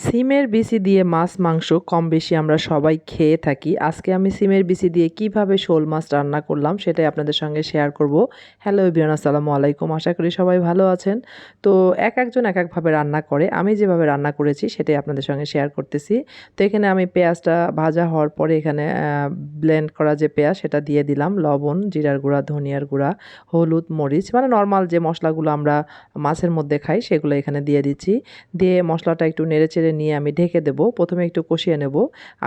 সিমের বিচি দিয়ে মাছ মাংস কম বেশি আমরা সবাই খেয়ে থাকি। আজকে আমি সিমের বিচি দিয়ে কিভাবে শোল মাছ রান্না করলাম সেটাই আপনাদের সঙ্গে শেয়ার করব। হ্যালো এভরিওয়ান, আসসালামু আলাইকুম। আশা করি সবাই ভালো আছেন। তো একজন এক একভাবে রান্না করে, আমি যেভাবে রান্না করেছি সেটাই আপনাদের সঙ্গে শেয়ার করতেছি। তো এখানে আমি পেঁয়াজটা ভাজা হওয়ার পরে এখানে ব্লেন্ড করা যে পেঁয়াজ সেটা দিয়ে দিলাম, লবণ, জিরার গুঁড়া, ধনিয়ার গুঁড়া, হলুদ, মরিচ, মানে নর্মাল যে মশলাগুলো আমরা মাছের মধ্যে খাই সেগুলো এখানে দিয়ে দিচ্ছি। দিয়ে মশলাটা একটু নেড়েচেড়ে নিয়ে আমি ঢেকে দেব। প্রথমে একটু কষিয়ে নেব,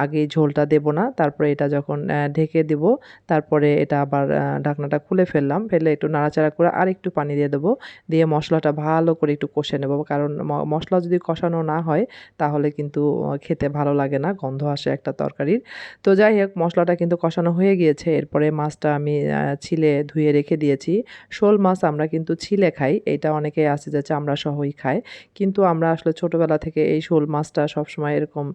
আগে ঝোলটা দেব না। তারপরে এটা যখন ঢেকে দেব, তারপরে এটা আবার ঢাকনাটা খুলে ফেললাম, ফেলে একটু নাড়াচাড়া করে আর একটু পানি দিয়ে দেবো। দিয়ে মশলাটা ভালো করে একটু কষে নেব, কারণ মশলা যদি কষানো না হয় তাহলে কিন্তু খেতে ভালো লাগে না, গন্ধ আসে একটা তরকারির। তো যাই হোক, মশলাটা কিন্তু কষানো হয়ে গিয়েছে। এরপরে মাছটা আমি ছিলে ধুয়ে রেখে দিয়েছি। শোল মাছ আমরা কিন্তু ছিলে খাই, এটা অনেকেই আছে যে চামড়া সহই খায়, কিন্তু আমরা আসলে ছোটোবেলা থেকে এই শোল মাছটা সবসময় এরকম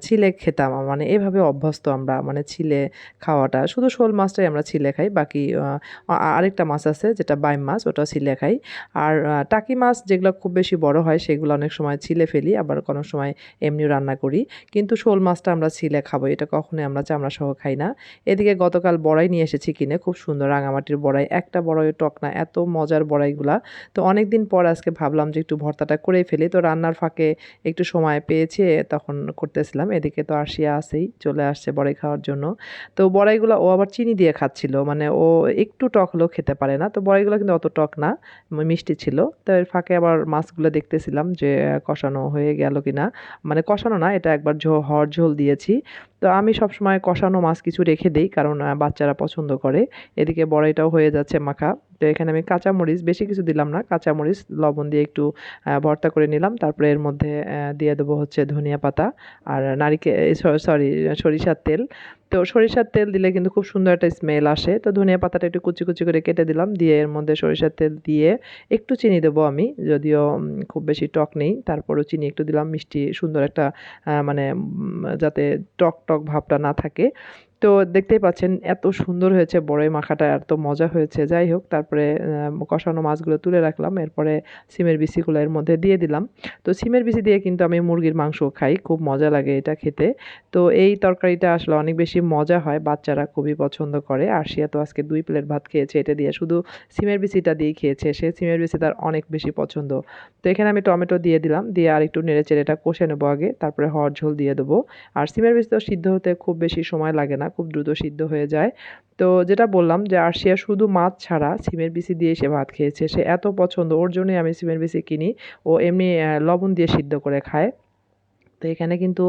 ছিলে খেতাম, মানে এভাবে অভ্যস্ত আমরা, মানে ছিলে খাওয়াটা। শুধু শোল মাছটাই আমরা ছিলে খাই, বাকি আরেকটা মাছ আছে যেটা বাইম মাছ, ওটাও ছিলে খাই। আর টাকি মাছ যেগুলো খুব বেশি বড় হয় সেগুলো অনেক সময় ছিলে ফেলি, আবার কোনো সময় এমনিও রান্না করি। কিন্তু শোল মাছটা আমরা ছিলে খাবো, এটা কখনোই আমরা চামড়া সহ খাই না। এদিকে গতকাল বড়াই নিয়ে এসেছি কিনে, খুব সুন্দর রাঙামাটির বড়াই, একটা বড়াই টক না, এত মজার বড়াইগুলা। তো অনেক দিন পর আজকে ভাবলাম যে একটু ভর্তাটা করেই ফেলি, তো রান্নার ফাঁকে একটু সময় পেয়েছি তখন করতেছিলাম। এদিকে তো আরশিয়া আছেই, চলে আসছে বড়াই খাওয়ার জন্য। তো বড়াইগুলো ও আবার চিনি দিয়ে খাচ্ছিল, মানে ও একটু টক হলেও খেতে পারে না। তো বড়াইগুলো কিন্তু অত টক না, মিষ্টি ছিল। তো এর ফাঁকে আবার মাছগুলো দেখতেছিলাম যে কষানো হয়ে গেল কিনা, মানে কষানো না, এটা একবার হওয়ার ঝোল দিয়েছি। তো আমি সবসময় কষানো মাছ কিছু রেখে দেই, কারণ বাচ্চারা পছন্দ করে। এদিকে বড়াইটাও হয়ে যাচ্ছে মাখা। তো এখানে আমি কাঁচামরিচ, বেশি কিছু দিলাম না, কাঁচামরিচ লবণ দিয়ে একটু ভর্তা করে নিলাম। তারপরে এর মধ্যে দিয়ে দেবো হচ্ছে ধনিয়া পাতা আর সরি, সরিষার তেল। তো সরিষার তেল দিলে কিন্তু খুব সুন্দর একটা স্মেল আসে। তো ধনিয়া পাতাটা একটু কুচি কুচি করে কেটে দিলাম, দিয়ে এর মধ্যে সরিষার তেল দিয়ে একটু চিনি দেবো আমি, যদিও খুব বেশি টক নেই, তারপরেও চিনি একটু দিলাম, মিষ্টি সুন্দর একটা মানে যাতে টক টক ভাবটা না থাকে। তো দেখতেই পাচ্ছেন এত সুন্দর হয়েছে বড়ই মাখাটা, এত মজা হয়েছে। যাই হোক, তারপরে কষানো মাছগুলো তুলে রাখলাম, এরপরে সিমের বিচিগুলো এর মধ্যে দিয়ে দিলাম। তো সিমের বিচি দিয়ে কিন্তু আমি মুরগির মাংস খাই, খুব মজা লাগে এটা খেতে। তো এই তরকারিটা আসলে অনেক বেশি মজা হয়, বাচ্চারা খুবই পছন্দ করে। আরশিয়া তো আজকে 2 প্লেট ভাত খেয়েছে এটা দিয়ে, শুধু সিমের বিচিটা দিয়েই খেয়েছে সে, সিমের বিচি তার অনেক বেশি পছন্দ। তো এখানে আমি টমেটো দিয়ে দিলাম, দিয়ে আর একটু নেড়েচেড়ে এটা কষে নেবো আগে, তারপরে হওয়ার ঝোল দিয়ে দেবো। আর সিমের বিচি তো সিদ্ধ হতে খুব বেশি সময় লাগে না, খুব দ্রুত সিদ্ধ হয়ে যায়। তো যেটা বললাম যে আরশিয়া শুধু মাছ ছাড়া সিমের বিচি দিয়ে সে ভাত খেয়েছে, সে এত পছন্দ, ওর জন্যই আমি সিমের বিচি কিনি। ও এমনি লবণ দিয়ে সিদ্ধ করে খায়। তো এখানে কিন্তু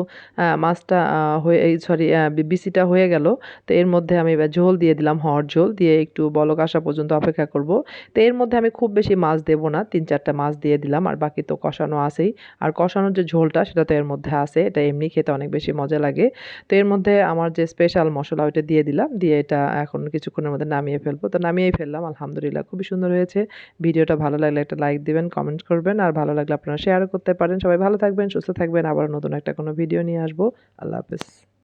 মাছটা হয়ে এই সরি বিচিটা হয়ে গেল। তো এর মধ্যে আমি এবার ঝোল দিয়ে দিলাম, হওয়ার ঝোল দিয়ে একটু বলক আসা পর্যন্ত অপেক্ষা করব। তো এর মধ্যে আমি খুব বেশি মাছ দেব না, 3-4টা মাছ দিয়ে দিলাম, আর বাকি তো কষানো আছেই। আর কষানোর যে ঝোলটা সেটা তো এর মধ্যে আছে, এটা এমনি খেতে অনেক বেশি মজা লাগে। তো এর মধ্যে আমার যে স্পেশাল মশলা ওইটা দিয়ে দিলাম, দিয়ে এটা এখন কিছুক্ষণের মধ্যে নামিয়ে ফেলবো। তো নামিয়েই ফেললাম, আলহামদুলিল্লাহ খুবই সুন্দর হয়েছে। ভিডিওটা ভালো লাগলে একটা লাইক দিবেন, কমেন্ট করবেন, আর ভালো লাগলে আপনারা শেয়ারও করতে পারেন। সবাই ভালো থাকবেন, সুস্থ থাকবেন, আবার নতুন একটা কোনো ভিডিও নিয়ে আসবো। আল্লাহ হাফেজ।